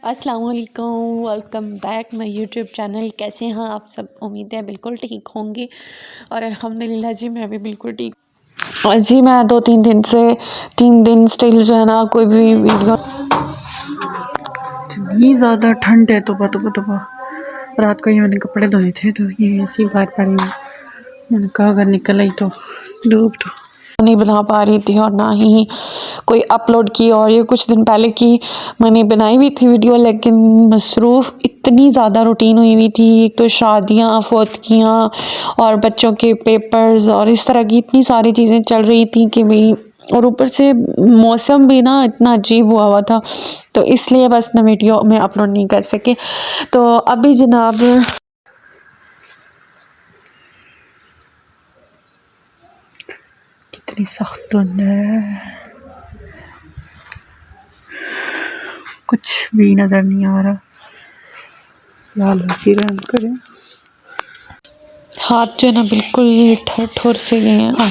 अस्सलाम वालेकुम, welcome back my YouTube channel. कैसे हैं आप सब? उम्मीद है बिल्कुल ठीक होंगे और अल्हम्दुलिल्लाह जी मैं भी बिल्कुल ठीक। और जी मैं 2-3 दिन से 3 दिन स्टिल जो है ना कोई भी वीडियो। इतनी ज़्यादा ठंड है, तौबा तौबा तौबा। रात को ही मैंने कपड़े धोए थे तो ये ऐसी बाहर पड़ी हैं। मैंने कहा अगर निकल आई तो धूप तो नहीं बना पा रही थी और ना ही कोई अपलोड की। और ये कुछ दिन पहले की मैंने बनाई हुई थी वीडियो, लेकिन मसरूफ़ इतनी ज़्यादा रूटीन हुई हुई थी। एक तो शादियाँ, फौतगियाँ और बच्चों के पेपर्स और इस तरह की इतनी सारी चीज़ें चल रही थी कि भाई, और ऊपर से मौसम भी ना इतना अजीब हुआ था, तो इसलिए बस ना वीडियो में अपलोड नहीं कर सके। तो अभी जनाब कितनी सख्त धुंध है, कुछ भी नज़र नहीं आ रहा। लाल जी रहम करें। हाथ जो है ना बिल्कुल ठर से गए हैं और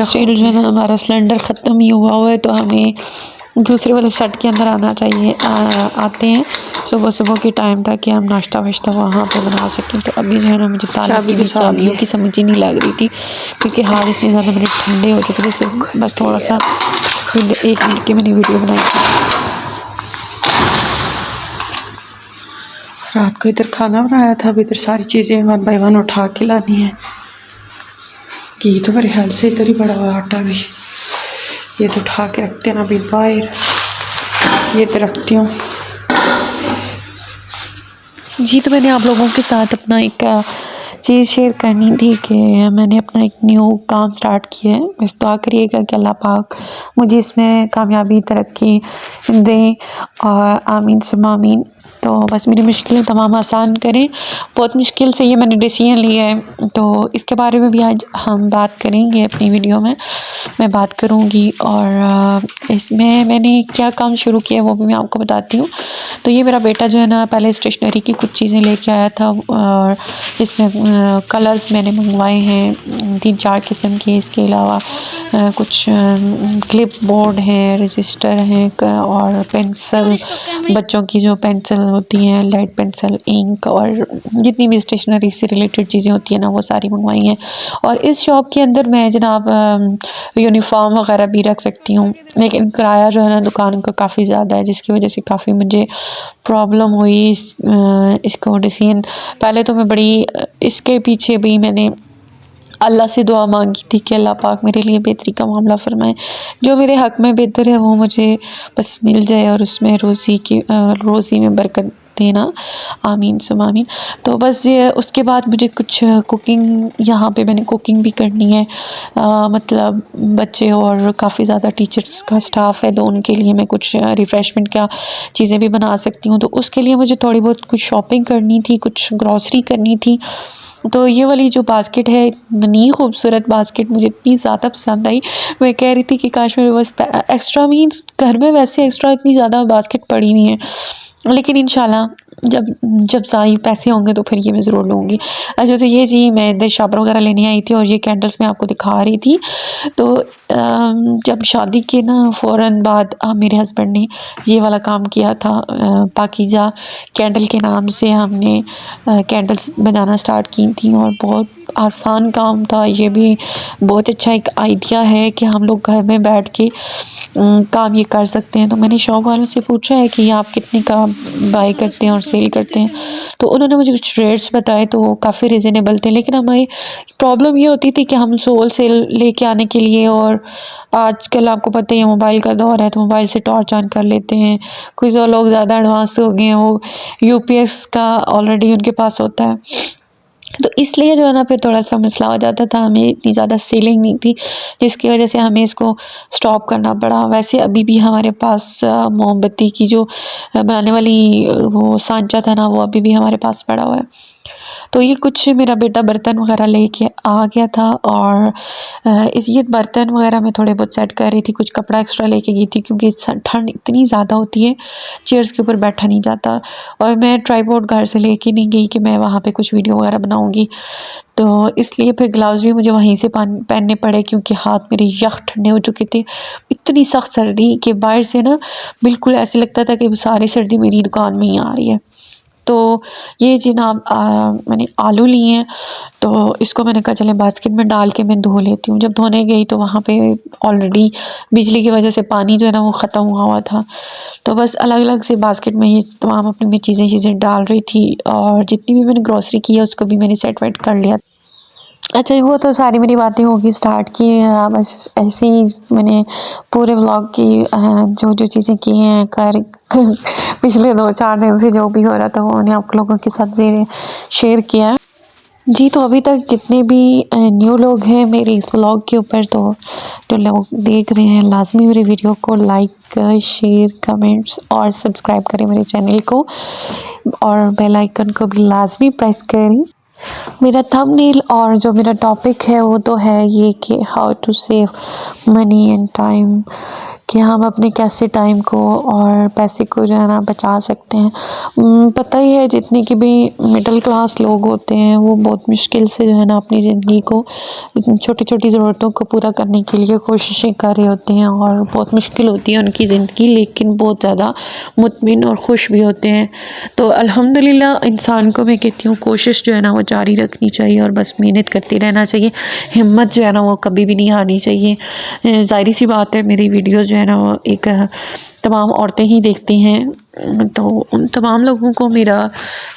स्टिल जो है ना हमारा सिलेंडर ख़त्म ही हुआ है, तो हमें दूसरे वाले सेट के अंदर आना चाहिए। आते हैं सुबह सुबह के टाइम था कि हम नाश्ता वाश्ता वहाँ पे बना सकें। तो अभी जो है ना मुझे चाबियों की समझ ही नहीं लग रही थी, क्योंकि हाथ इतने ज़्यादा मेरे ठंडे हो चुके थे। सिर्फ बस थोड़ा सा 1 मिनट की मैंने वीडियो बनाई थी। रात को इधर खाना बनाया था, अब इधर सारी चीज़ें 1 बाय 1 उठा के लानी है। घी तो मेरे ख्याल से इधर ही पड़ा हुआ, आटा भी ये तो उठा के रखते हैं ना अभी बाहर, ये तो रखती हूँ जी। तो मैंने आप लोगों के साथ अपना एक चीज़ शेयर करनी थी कि मैंने अपना एक न्यू काम स्टार्ट किया है। बस दुआ करिएगा कि अल्लाह पाक मुझे इसमें कामयाबी तरक्की दें और आमीन सुम्मा आमीन। तो बस मेरी मुश्किलें तमाम आसान करें। बहुत मुश्किल से ये मैंने डिसीजन लिया है, तो इसके बारे में भी आज हम बात करेंगे अपनी वीडियो में। मैं बात करूँगी और इसमें मैंने क्या काम शुरू किया वो भी मैं आपको बताती हूँ। तो ये मेरा बेटा जो है ना पहले स्टेशनरी की कुछ चीज़ें लेके आया था और इसमें कलर्स मैंने मंगवाए हैं 3-4 किस्म के। इसके अलावा कुछ क्लिप बोर्ड हैं, रजिस्टर हैं और पेंसिल, बच्चों की जो पेंसिल होती हैं, लेड पेंसिल, इंक और जितनी भी स्टेशनरी से रिलेटेड चीज़ें होती हैं ना वो सारी मंगवाई हैं। और इस शॉप के अंदर मैं जनाब यूनिफॉर्म वगैरह भी रख सकती हूँ, लेकिन किराया जो है ना दुकान का काफ़ी ज़्यादा है, जिसकी वजह से काफ़ी मुझे प्रॉब्लम हुई इसको डिसीजन। पहले तो मैं बड़ी इसके पीछे भी मैंने अल्लाह से दुआ मांगी थी कि अल्लाह पाक मेरे लिए बेहतरी का मामला फरमाए, जो मेरे हक़ में बेहतर है वो मुझे बस मिल जाए और उसमें रोज़ी में बरकत देना, आमीन सुम्मा आमीन। तो बस ये उसके बाद मुझे कुछ कुकिंग, यहाँ पे मैंने कुकिंग भी करनी है। मतलब बच्चे और काफ़ी ज़्यादा टीचर्स का स्टाफ़ है, तो उनके लिए मैं कुछ रिफ़्रेशमेंट का चीज़ें भी बना सकती हूँ। तो उसके लिए मुझे थोड़ी बहुत कुछ शॉपिंग करनी थी, कुछ ग्रॉसरी करनी थी। तो ये वाली जो बास्केट है, इतनी खूबसूरत बास्केट मुझे इतनी ज़्यादा पसंद आई। मैं कह रही थी कि काश मेरे पास एक्स्ट्रा मीन्स घर में वैसे एक्स्ट्रा इतनी ज़्यादा बास्केट पड़ी हुई हैं, लेकिन इंशाल्लाह जब ज़ाई पैसे होंगे तो फिर ये मैं ज़रूर लूँगी। अच्छा, तो ये जी मैं इधर शावर वगैरह लेने आई थी और ये कैंडल्स मैं आपको दिखा रही थी। तो जब शादी के ना फ़ौरन बाद मेरे हस्बैंड ने ये वाला काम किया था। पाकीज़ा कैंडल के नाम से हमने कैंडल्स बनाना स्टार्ट की थी और बहुत आसान काम था। ये भी बहुत अच्छा एक आइडिया है कि हम लोग घर में बैठ के काम ये कर सकते हैं। तो मैंने शॉप वालों से पूछा है कि आप कितने का बाय करते हैं और सेल करते हैं, तो उन्होंने मुझे कुछ रेट्स बताए तो वो काफ़ी रीज़नेबल थे। लेकिन हमारी प्रॉब्लम ये होती थी कि हम होल सेल लेके आने के लिए, और आजकल आपको पता ही है मोबाइल का दौर है, तो मोबाइल से टॉर्च ऑन कर लेते हैं। कुछ और लोग ज़्यादा एडवांस हो गए हैं, वो यूपीएस का ऑलरेडी उनके पास होता है, तो इसलिए जो है ना फिर थोड़ा-सा मसला हो जाता था। हमें इतनी ज़्यादा सेलिंग नहीं थी, जिसकी वजह से हमें इसको स्टॉप करना पड़ा। वैसे अभी भी हमारे पास मोमबत्ती की जो बनाने वाली वो सांचा था ना, वो अभी भी हमारे पास पड़ा हुआ है। तो ये कुछ मेरा बेटा बर्तन वगैरह लेके आ गया था और ये बर्तन वगैरह मैं थोड़े बहुत सेट कर रही थी, कुछ कपड़ा एक्स्ट्रा लेके गई थी क्योंकि ठंड इतनी ज़्यादा होती है, चेयर्स के ऊपर बैठा नहीं जाता। और मैं ट्राइपॉड घर से लेके नहीं गई कि मैं वहाँ पे कुछ वीडियो वगैरह बनाऊँगी, तो इसलिए फिर ग्लव्स भी मुझे वहीं से पहनने पड़े क्योंकि हाथ मेरे यख ठंडे हो चुके थे। इतनी सख्त सर्दी कि बाहर से ना बिल्कुल ऐसे लगता था कि सारी सर्दी मेरी दुकान में ही आ रही है। तो ये जनाब मैंने आलू लिए हैं, तो इसको मैंने कहा चलें बास्केट में डाल के मैं धो लेती हूँ। जब धोने गई तो वहाँ पे ऑलरेडी बिजली की वजह से पानी जो है ना वो ख़त्म हुआ था, तो बस अलग अलग से बास्केट में ये तमाम अपनी मैं चीज़ें डाल रही थी और जितनी भी मैंने ग्रॉसरी की है उसको भी मैंने सेट वेट कर लिया। अच्छा, वो तो सारी मेरी बातें होगी स्टार्ट की, बस ऐसे ही मैंने पूरे व्लॉग की जो जो चीज़ें की हैं कर पिछले 2-4 दिन से जो भी हो रहा था वो मैंने आप लोगों के साथ शेयर किया है। जी, तो अभी तक जितने भी न्यू लोग हैं मेरे इस व्लॉग के ऊपर, तो जो लोग देख रहे हैं लाजमी मेरे वीडियो को लाइक, शेयर, कमेंट्स और सब्सक्राइब करें मेरे चैनल को और बेल आइकन को भी लाजमी प्रेस करें। मेरा थंबनेल और जो मेरा टॉपिक है वो तो है ये कि how to save money and time, कि हम अपने कैसे टाइम को और पैसे को जो है ना बचा सकते हैं। पता ही है जितने की भी मिडिल क्लास लोग होते हैं वो बहुत मुश्किल से जो है ना अपनी ज़िंदगी को छोटी छोटी ज़रूरतों को पूरा करने के लिए कोशिशें कर रहे होते हैं और बहुत मुश्किल होती है उनकी ज़िंदगी, लेकिन बहुत ज़्यादा मुतमिन और खुश भी होते हैं। तो अल्हम्दुलिल्लाह इंसान को मैं कहती हूँ कोशिश जो है ना वो जारी रखनी चाहिए और बस मेहनत करते रहना चाहिए, हिम्मत जो है ना वो कभी भी नहीं हारनी चाहिए। ज़ाहिर सी बात है मेरी वीडियोज़ जो है ना वो एक तमाम औरतें ही देखती हैं, तो उन तमाम लोगों को मेरा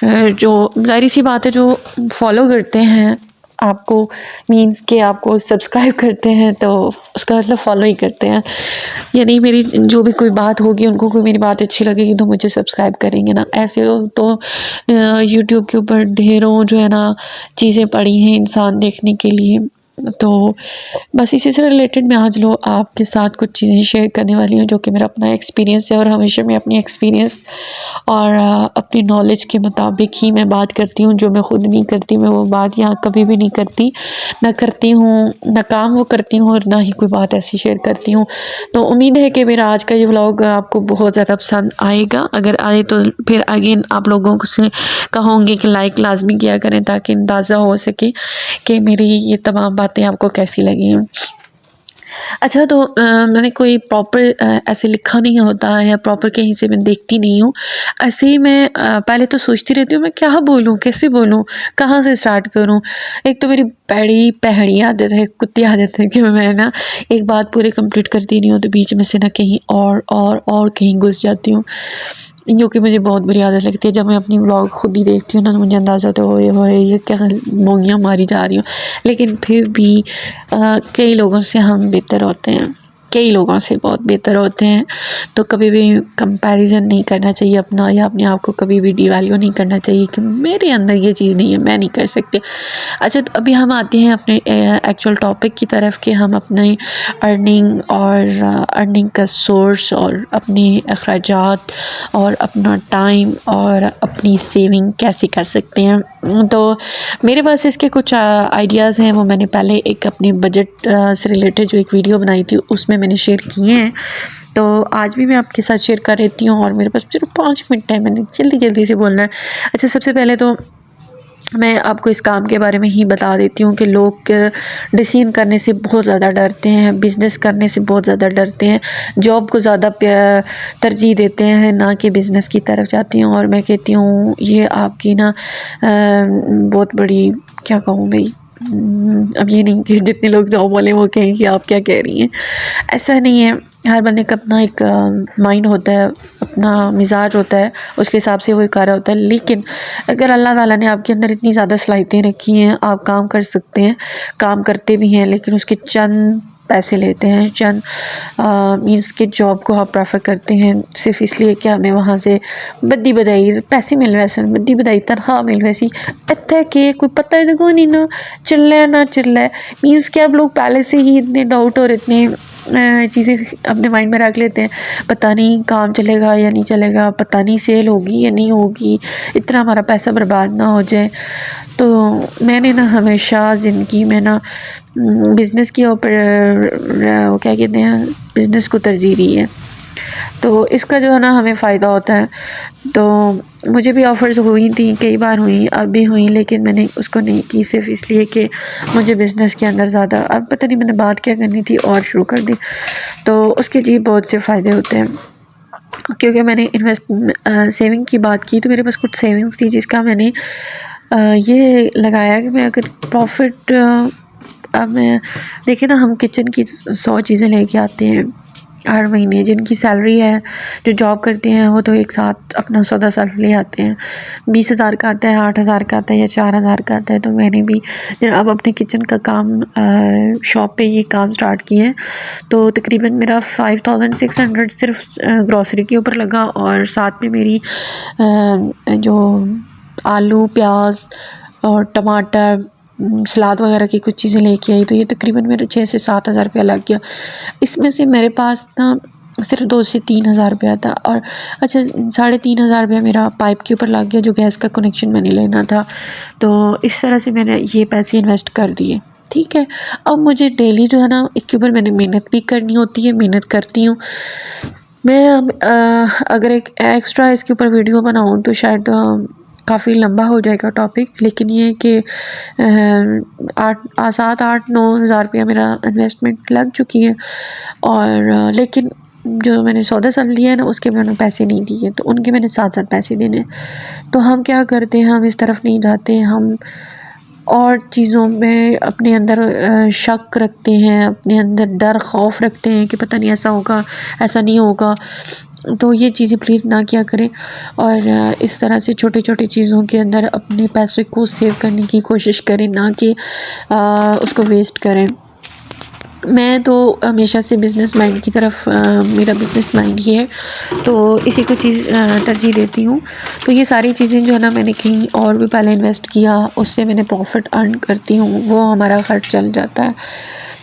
जो ज़ाहिर सी बात है जो फॉलो करते हैं आपको, मीन्स कि आपको सब्सक्राइब करते हैं, तो उसका मतलब फॉलो ही करते हैं, यानी मेरी जो भी कोई बात होगी उनको कोई मेरी बात अच्छी लगेगी तो मुझे सब्सक्राइब करेंगे ना। ऐसे लोग तो यूट्यूब के ऊपर ढेरों जो है ना चीज़ें पड़ी हैं इंसान देखने के लिए। तो बस इसी से रिलेटेड मैं आज आपके साथ कुछ चीज़ें शेयर करने वाली हूँ जो कि मेरा अपना एक्सपीरियंस है और हमेशा मैं अपनी एक्सपीरियंस और अपनी नॉलेज के मुताबिक ही मैं बात करती हूँ। जो मैं ख़ुद नहीं करती मैं वो बात यहाँ कभी भी नहीं करती, ना करती हूँ, ना काम वो करती हूँ और ना ही कोई बात ऐसी शेयर करती हूँ। तो उम्मीद है कि मेरा आज का ये व्लॉग आपको बहुत ज़्यादा पसंद आएगा। अगर आए तो फिर अगेन आप लोगों से कहूँगी कि लाइक लाजमी किया करें ताकि अंदाज़ा हो सके कि मेरी ये तमाम बातें आपको कैसी लगी। अच्छा, तो मैंने कोई प्रॉपर ऐसे लिखा नहीं होता है या प्रॉपर कहीं से मैं देखती नहीं हूँ। ऐसे ही मैं पहले तो सोचती रहती हूँ मैं क्या बोलूँ, कैसे बोलूँ, कहाँ से स्टार्ट करूँ। एक तो मेरी पहली आदत है, कुत्ती आदत है कि मैं ना एक बात पूरी कंप्लीट करती नहीं हूँ तो बीच में से ना कहीं और कहीं घुस जाती हूँ, जो कि मुझे बहुत बुरी आदत लगती है। जब मैं अपनी व्लॉग खुद ही देखती हूँ ना तो मुझे अंदाज़ा होता है ओए ये क्या मोंगियाँ मारी जा रही हूँ, लेकिन फिर भी कई लोगों से हम बेहतर होते हैं, कई लोगों से बहुत बेहतर होते हैं, तो कभी भी कंपैरिजन नहीं करना चाहिए अपना, या अपने आप को कभी भी डिवैल्यू नहीं करना चाहिए कि मेरे अंदर ये चीज़ नहीं है, मैं नहीं कर सकती। अच्छा, तो अभी हम आते हैं अपने एक्चुअल टॉपिक की तरफ कि हम अपने अर्निंग और अर्निंग का सोर्स और अपने अखराजात और अपना टाइम और अपनी सेविंग कैसे कर सकते हैं। तो मेरे पास इसके कुछ आइडियाज़ हैं, वो मैंने पहले एक अपने बजट से रिलेटेड जो एक वीडियो बनाई थी उसमें मैंने शेयर किए हैं, तो आज भी मैं आपके साथ शेयर कर देती हूँ और मेरे पास सिर्फ 5 मिनट है, मैंने जल्दी से बोलना है। अच्छा, सबसे पहले तो मैं आपको इस काम के बारे में ही बता देती हूँ कि लोग डिसीजन करने से बहुत ज़्यादा डरते हैं, बिज़नेस करने से बहुत ज़्यादा डरते हैं, जॉब को ज़्यादा तरजीह देते हैं ना कि बिज़नेस की तरफ जाती हैं। और मैं कहती हूँ ये आपकी ना बहुत बड़ी क्या कहूँ भाई, अब ये नहीं कि जितने लोग जॉब वाले वो कहें कि आप क्या कह रही हैं, ऐसा नहीं है। हर बंदे का अपना एक माइंड होता है, अपना मिजाज होता है, उसके हिसाब से वो कर रहा होता है। लेकिन अगर अल्लाह ताला ने आपके अंदर इतनी ज़्यादा सलाहियतें रखी हैं, आप काम कर सकते हैं, काम करते भी हैं, लेकिन उसके चंद पैसे लेते हैं, चंद मीन्स कि जॉब को आप प्रेफर करते हैं सिर्फ इसलिए कि हमें वहाँ से बद्दी बदाई पैसे मिल वैसे बद्दी बदाई तनख्वाह मिल वैसी इतने के कोई पता है देखो नहीं ना चल रहा है ना चल रहा है। मीन्स कि अब लोग पहले से ही इतने डाउट और इतने चीज़ें अपने माइंड में रख लेते हैं, पता नहीं काम चलेगा या नहीं चलेगा, पता नहीं सेल होगी या नहीं होगी, इतना हमारा पैसा बर्बाद ना हो जाए। तो मैंने ना हमेशा ज़िंदगी में ना बिज़नेस के ऊपर वो क्या कहते हैं, बिज़नेस को तरजीह दी है। तो इसका जो है ना हमें फ़ायदा होता है। तो मुझे भी ऑफ़र्स हुई थी, कई बार हुई, अब भी हुई, लेकिन मैंने उसको नहीं की सिर्फ़ इसलिए कि मुझे बिज़नेस के अंदर ज़्यादा, अब पता नहीं मैंने बात क्या करनी थी और शुरू कर दी। तो उसके जी बहुत से फ़ायदे होते हैं, क्योंकि मैंने सेविंग की बात की तो मेरे पास कुछ सेविंग्स थी जिसका मैंने ये लगाया कि मैं अगर प्रॉफ़िट, अब मैं देखिए ना, हम किचन की 100 चीज़ें लेके आते हैं हर महीने। जिनकी सैलरी है, जो जॉब करते हैं, वो तो एक साथ अपना सौदा सारा ले आते हैं। 20,000 का आता है, 8,000 का आता है या 4,000 का आता है। तो मैंने भी अब अपने किचन का काम, शॉप पे ये काम स्टार्ट किया है। तो तकरीबन मेरा 5,600 सिर्फ ग्रॉसरी के ऊपर लगा, और साथ में मेरी जो आलू, प्याज और टमाटर, सलाद वगैरह की कुछ चीज़ें लेके आई, तो ये तकरीबन मेरे 6 से 7,000 रुपया लग गया। इसमें से मेरे पास ना सिर्फ 2 से 3,000 रुपया था, और अच्छा 3,500 रुपया मेरा पाइप के ऊपर लग गया, जो गैस का कनेक्शन मैंने लेना था। तो इस तरह से मैंने ये पैसे इन्वेस्ट कर दिए, ठीक है। अब मुझे डेली जो है ना इसके ऊपर मैंने मेहनत भी करनी होती है, मेहनत करती हूँ मैं। अब अगर एक एक्स्ट्रा इसके ऊपर वीडियो बनाऊँ तो शायद काफ़ी लंबा हो जाएगा टॉपिक, लेकिन ये कि 7-8-9 हज़ार रुपया मेरा इन्वेस्टमेंट लग चुकी है, और लेकिन जो मैंने सौदा सामान लिया है ना, उसके मैंने पैसे नहीं दिए, तो उनके मैंने साथ-साथ पैसे देने हैं। तो हम क्या करते हैं, हम इस तरफ नहीं जाते, हम और चीज़ों में अपने अंदर शक रखते हैं, अपने अंदर डर खौफ रखते हैं कि पता नहीं ऐसा होगा, ऐसा नहीं होगा। तो ये चीज़ें प्लीज़ ना किया करें, और इस तरह से छोटी-छोटी चीज़ों के अंदर अपने पैसे को सेव करने की कोशिश करें, ना कि उसको वेस्ट करें। मैं तो हमेशा से बिज़नेस माइंड की तरफ, मेरा बिज़नेस माइंड ही है, तो इसी को चीज़ तरजीह देती हूँ। तो ये सारी चीज़ें जो है ना मैंने कहीं और भी पहले इन्वेस्ट किया, उससे मैंने प्रॉफ़िट अर्न करती हूँ, वो हमारा खर्च चल जाता है।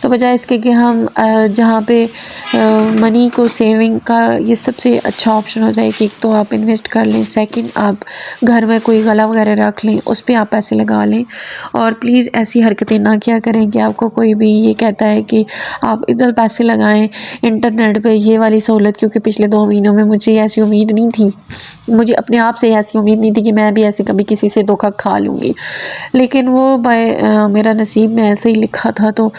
तो बजाय इसके कि हम जहाँ पे मनी को सेविंग का ये सबसे अच्छा ऑप्शन होता है कि एक तो आप इन्वेस्ट कर लें, सेकंड आप घर में कोई गला वगैरह रख लें, उस पे आप पैसे लगा लें। और प्लीज़ ऐसी हरकतें ना किया करें कि आपको कोई भी ये कहता है कि आप इधर पैसे लगाएं इंटरनेट पे, ये वाली सहूलत, क्योंकि पिछले 2 महीनों में मुझे ऐसी उम्मीद नहीं थी, मुझे अपने आप से ऐसी उम्मीद नहीं थी कि मैं भी ऐसे कभी किसी से धोखा खा लूँगी, लेकिन वो मेरा नसीब में ऐसे ही लिखा था। तो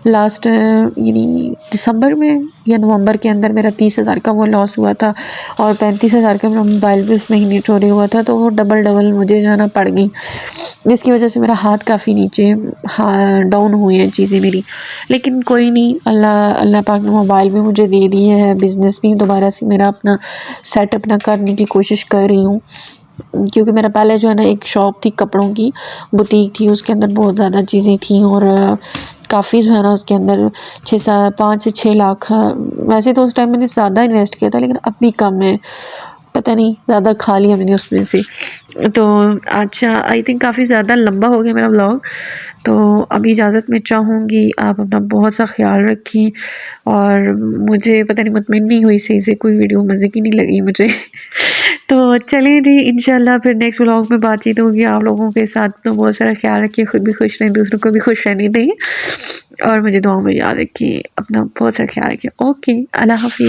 लास्ट यानी दिसंबर में या नवंबर के अंदर मेरा 30,000 का वो लॉस हुआ था, और 35,000 का मेरा मोबाइल भी उस महीने चोरी हुआ था। तो वो डबल मुझे जो है ना पड़ गई, जिसकी वजह से मेरा हाथ काफ़ी नीचे डाउन हुए हैं चीज़ें मेरी। लेकिन कोई नहीं, अल्लाह पाक ने मोबाइल भी मुझे दे दिए है, बिज़नेस भी दोबारा से मेरा अपना सेट अपना करने की कोशिश कर रही हूँ, क्योंकि मेरा पहले जो है ना एक शॉप थी, कपड़ों की बुटीक थी, उसके अंदर बहुत ज़्यादा चीज़ें थी, और काफ़ी जो है ना उसके अंदर 5 से 6 लाख, वैसे तो उस टाइम मैंने ज़्यादा इन्वेस्ट किया था, लेकिन अब भी कम है, पता नहीं ज़्यादा खा लिया मैंने उसमें से। तो अच्छा, आई थिंक काफ़ी ज़्यादा लंबा हो गया मेरा व्लॉग, तो अभी इजाज़त मैं चाहूँगी, आप अपना बहुत सा ख्याल रखें। और मुझे पता नहीं, मुतमिन नहीं हुई सही से, कोई वीडियो मज़े की नहीं लगी मुझे। तो चलिए जी, इंशाल्लाह फिर नेक्स्ट व्लॉग में बातचीत होगी आप लोगों के साथ। तो बहुत सारा ख्याल रखिए, खुद भी खुश रहें, दूसरों को भी खुश रहने दें, और मुझे दुआओं में याद रखिए, अपना बहुत सारा ख्याल रखिए। ओके, अल्लाह हाफ़िज़।